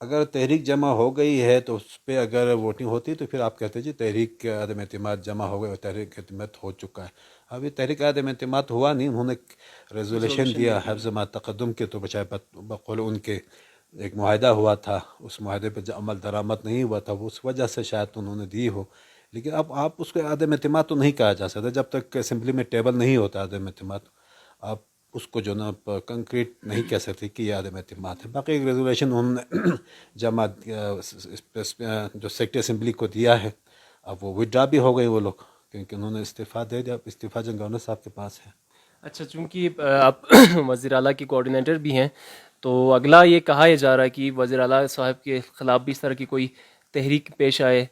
اگر تحریک جمع ہو گئی ہے تو اس پہ اگر ووٹنگ ہوتی تو پھر آپ کہتے جی تحریک عدم اعتماد جمع ہو گئی اور تحریک اعتماد ہو چکا ہے. ابھی تحریک عدم اعتماد ہوا نہیں. انہوں نے ریزولیشن دیا حفظ ما تقدم کے، تو بچائے بقول ان کے ایک معاہدہ ہوا تھا، اس معاہدے پہ عمل درآمد نہیں ہوا تھا، اس وجہ سے شاید انہوں نے دی ہو. لیکن اب آپ اس کو عدم اعتماد تو نہیں کہا جا سکتا جب تک اسمبلی میں ٹیبل نہیں ہوتا عدم اعتماد. آپ اس کو جو نا کنکریٹ نہیں کہہ سکتے کہ یہ عدم اعتماد ہے. باقی ایک ریزولیشن انہوں نے جمع جو سیکٹری اسمبلی کو دیا ہے، اب وہ وڈرا بھی ہو گئے وہ لوگ، کیونکہ انہوں نے استعفیٰ دے دیا. اب استعفیٰ جو گورنر صاحب کے پاس ہے. اچھا، چونکہ آپ وزیر اعلیٰ کی کوآرڈینیٹر بھی ہیں، تو اگلا یہ کہا جا رہا ہے کہ وزیر اعلیٰ صاحب کے خلاف بھی اس طرح کی کوئی تحریک پیش آئے،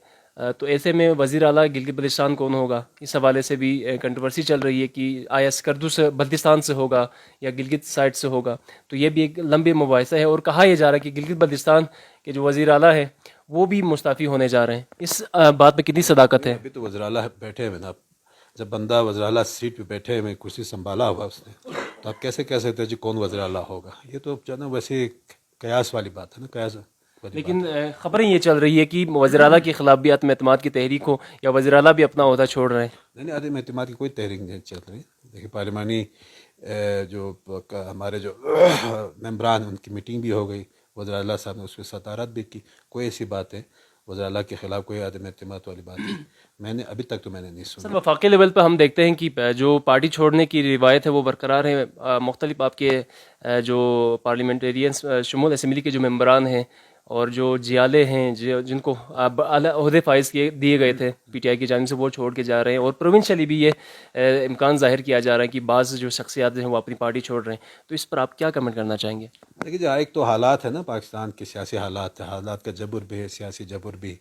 تو ایسے میں وزیر اعلیٰ گلگت بلتستان کون ہوگا؟ اس حوالے سے بھی کنٹروورسی چل رہی ہے کہ آیا اسکردو سے بلتستان سے ہوگا یا گلگت سائڈ سے ہوگا. تو یہ بھی ایک لمبے مباحثہ ہے، اور کہا یہ جا رہا ہے کہ گلگت بلتستان کے جو وزیر اعلیٰ ہے وہ بھی مستعفی ہونے جا رہے ہیں. اس بات میں کتنی صداقت ہے؟ ابھی تو وزیر اعلیٰ بیٹھے ہوئے نا. جب بندہ وزیر اعلیٰ سیٹ پہ بیٹھے ہوئے، کرسی سنبھالا ہوا اس نے، تو آپ کیسے کہہ سکتے ہیں جی کون وزیر اعلیٰ ہوگا؟ یہ تو جو ہے نا ویسے قیاس والی بات ہے نا، قیاس والی لیکن بات. خبریں یہ چل رہی ہے کہ وزیر اعلیٰ کے خلاف بھی عدم اعتماد کی تحریک ہو، یا وزیر اعلیٰ بھی اپنا عہدہ چھوڑ رہے ہیں. نہیں، عدم اعتماد کی کوئی تحریک نہیں چل رہی. دیکھیے پارلیمانی جو ہمارے جو ممبران ہیں ان کی میٹنگ بھی ہو گئی، وزیر اعلیٰ صاحب نے اس کی صدارت بھی کی. کوئی ایسی بات ہے وزیر اعلیٰ کے خلاف کوئی عدم اعتماد والی بات ہے میں نے ابھی تک تو میں نے نہیں سر، سنا. وفاقی لیول پہ ہم دیکھتے ہیں کہ جو پارٹی چھوڑنے کی روایت ہے وہ برقرار ہے. مختلف آپ کے جو پارلیمنٹیرینس شمول اسمبلی کے جو ممبران ہیں اور جو جیالے ہیں جن کو اعلیٰ عہدے فائز دیے گئے تھے پی ٹی آئی کی جانب سے، وہ چھوڑ کے جا رہے ہیں، اور پروونشلی بھی یہ امکان ظاہر کیا جا رہا ہے کہ بعض جو شخصیات ہیں وہ اپنی پارٹی چھوڑ رہے ہیں. تو اس پر آپ کیا کمنٹ کرنا چاہیں گے؟ دیکھیے جو ایک تو حالات ہے نا پاکستان کے سیاسی حالات ہے، حالات کا جبر بھی ہے، سیاسی جبر بھی،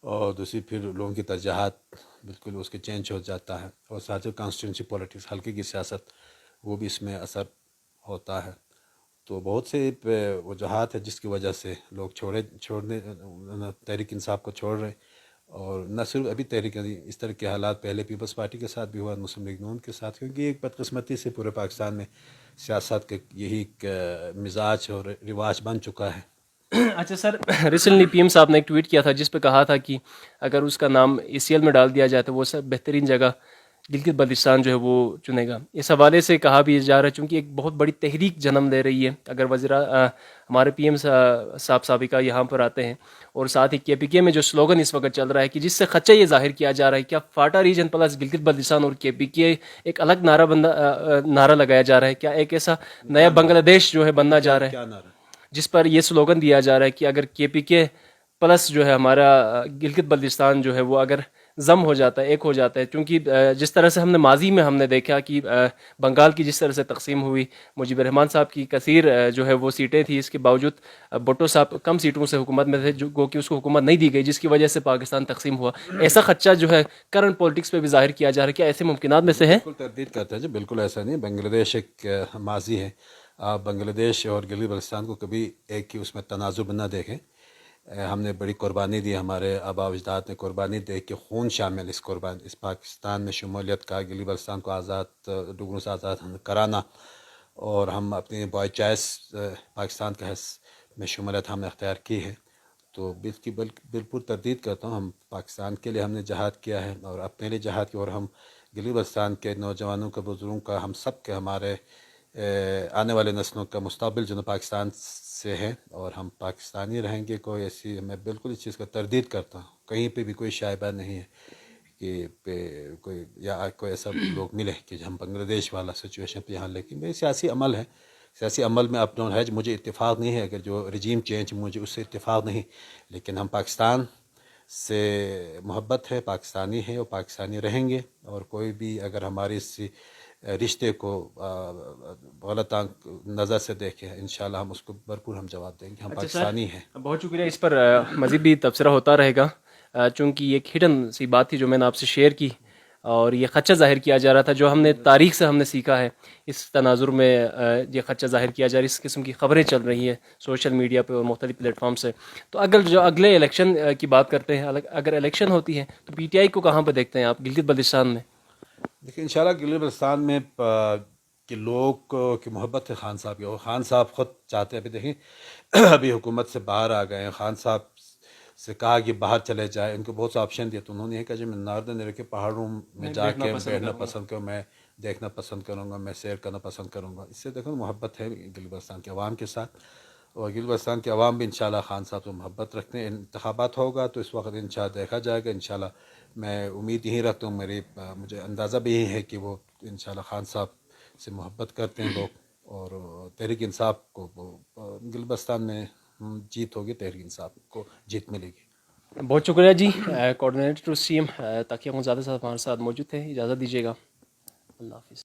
اور دوسری پھر لوگوں کی ترجیحات بالکل اس کے چینج ہو جاتا ہے، اور ساتھ ہی کانسٹیٹوئنسی پولیٹکس، حلقے کی سیاست، وہ بھی اس میں اثر ہوتا ہے. تو بہت سے وجوہات ہیں جس کی وجہ سے لوگ چھوڑنے تحریک انصاف کو چھوڑ رہے ہیں. اور نہ صرف ابھی تحریک، اس طرح کے حالات پہلے پیپلز پارٹی کے ساتھ بھی ہوا، مسلم لیگ نون کے ساتھ، کیونکہ ایک بدقسمتی سے پورے پاکستان میں سیاست کا یہی ایک مزاج اور رواج بن چکا ہے. اچھا سر، ریسنٹلی پی ایم صاحب نے ایک ٹویٹ کیا تھا جس پہ کہا تھا کہ اگر اس کا نام ACL میں ڈال دیا جائے تو وہ سب بہترین جگہ گلگت بلتستان جو ہے وہ چنے گا. اس حوالے سے کہا بھی جا رہا ہے چونکہ ایک بہت بڑی تحریک جنم لے رہی ہے اگر ہمارے پی ایم صاحب سابقہ یہاں پر آتے ہیں. اور ساتھ ہی KPK میں جو سلوگن اس وقت چل رہا ہے کہ جس سے خدشہ یہ ظاہر کیا جا رہا ہے کیا FATA region plus Gilgit Baltistan اور KPK ایک الگ نعرہ لگایا جا رہا ہے؟ کیا ایک ایسا نیا بنگلہ دیش جو ہے بننا جا رہا ہے کیا نعرہ؟ جس پر یہ سلوگن دیا جا رہا ہے کہ اگر KPK پلس جو ہے ہمارا گلگت بلتستان جو ہے وہ اگر ضم ہو جاتا ہے، ایک ہو جاتا ہے، کیونکہ جس طرح سے ہم نے ماضی میں ہم نے دیکھا کہ بنگال کی جس طرح سے تقسیم ہوئی، مجیب الرحمان صاحب کی کثیر جو ہے وہ سیٹیں تھیں، اس کے باوجود بھٹو صاحب کم سیٹوں سے حکومت میں تھے جو کہ اس کو حکومت نہیں دی گئی، جس کی وجہ سے پاکستان تقسیم ہوا. ایسا خدشہ جو ہے کرنٹ پولیٹکس پہ بھی ظاہر کیا جا رہا ہے، کیا ایسے ممکنات میں سے ہے؟ بالکل تردید کرتا ہے جی، بالکل ایسا نہیں. بنگلہ دیش ایک ماضی ہے. آپ بنگلہ دیش اور گلگت بلتستان کو کبھی ایک ہی اس میں تناظر میں نہ دیکھیں. ہم نے بڑی قربانی دی، ہمارے آباء و اجداد نے قربانی دے کے خون شامل اس پاکستان میں شمولیت کا، گلگت بلتستان کو آزاد ڈوگروں سے آزاد کرانا، اور ہم اپنی بائی چوائس پاکستان کا میں شمولیت ہم نے اختیار کی ہے. تو بالکل تردید کرتا ہوں. ہم پاکستان کے لیے ہم نے جہاد کیا ہے اور اپنے لیے جہاد کیا، اور ہم گلگت بلتستان کے نوجوانوں کا، بزرگوں کا، ہم سب کے، ہمارے آنے والے نسلوں کا مستقبل جو پاکستان سے ہے، اور ہم پاکستانی رہیں گے. کوئی ایسی، میں بالکل اس چیز کا تردید کرتا ہوں. کہیں پہ بھی کوئی شائبہ نہیں ہے کہ کوئی ایسا لوگ ملے کہ ہم بنگلہ دیش والا سچویشن پہ یہاں، لیکن یہ سیاسی عمل ہے. سیاسی عمل میں اپ ڈاؤن ہے. مجھے اتفاق نہیں ہے اگر جو رجیم چینج، مجھے اس سے اتفاق نہیں، لیکن ہم پاکستان سے محبت ہے، پاکستانی ہیں اور پاکستانی رہیں گے. اور کوئی بھی اگر ہمارے اس رشتے کو غلط نظر سے دیکھے، انشاءاللہ ہم اس کو بھرپور ہم جواب دیں گے. ہم پاکستانی ہیں. بہت شکریہ. اس پر مزید بھی تبصرہ ہوتا رہے گا، چونکہ یہ ایک ہڈن سی بات تھی جو میں نے آپ سے شیئر کی، اور یہ خدشہ ظاہر کیا جا رہا تھا جو ہم نے تاریخ سے ہم نے سیکھا ہے. اس تناظر میں یہ خدشہ ظاہر کیا جا رہا ہے، اس قسم کی خبریں چل رہی ہیں سوشل میڈیا پہ اور مختلف پلیٹ فارم سے. تو اگر جو اگلے الیکشن کی بات کرتے ہیں، اگر الیکشن ہوتی ہے تو PTI کو کہاں پہ دیکھتے ہیں آپ گلگت بلتستان میں؟ دیکھیں انشاءاللہ گلگت بلتستان میں کہ لوگ کی محبت ہے خان صاحب کی، اور خان صاحب خود چاہتے ہیں. ابھی دیکھیں ابھی حکومت سے باہر آ گئے ہیں، خان صاحب سے کہا کہ باہر چلے جائیں، ان کو بہت سا آپشن دیا تو انہوں نے یہ کہا جی میں ناردرن ایریا کے پہاڑوں میں جا کے بیٹھنا پسند کروں، میں دیکھنا پسند کروں گا، میں سیر کرنا پسند کروں گا. اس سے دیکھو محبت ہے گلگت بلتستان کے عوام کے ساتھ، اور گلگت بلتستان کے عوام بھی انشاءاللہ خان صاحب سے محبت رکھتے ہیں. انتخابات ہوگا تو اس وقت انشاءاللہ دیکھا جائے گا. انشاءاللہ میں امید یہی رکھتا ہوں، مجھے اندازہ بھی یہی ہے کہ وہ انشاءاللہ خان صاحب سے محبت کرتے ہیں لوگ، اور تحریک انصاف کو گلگت بلتستان میں جیت ہوگی، تحریک انصاف کو جیت ملے گی. بہت شکریہ جی کوآرڈینیٹر ٹو سی ایم تاکہ ہم زیادہ سے زیادہ ہمارے ساتھ موجود تھے. اجازت دیجیے گا. اللہ حافظ.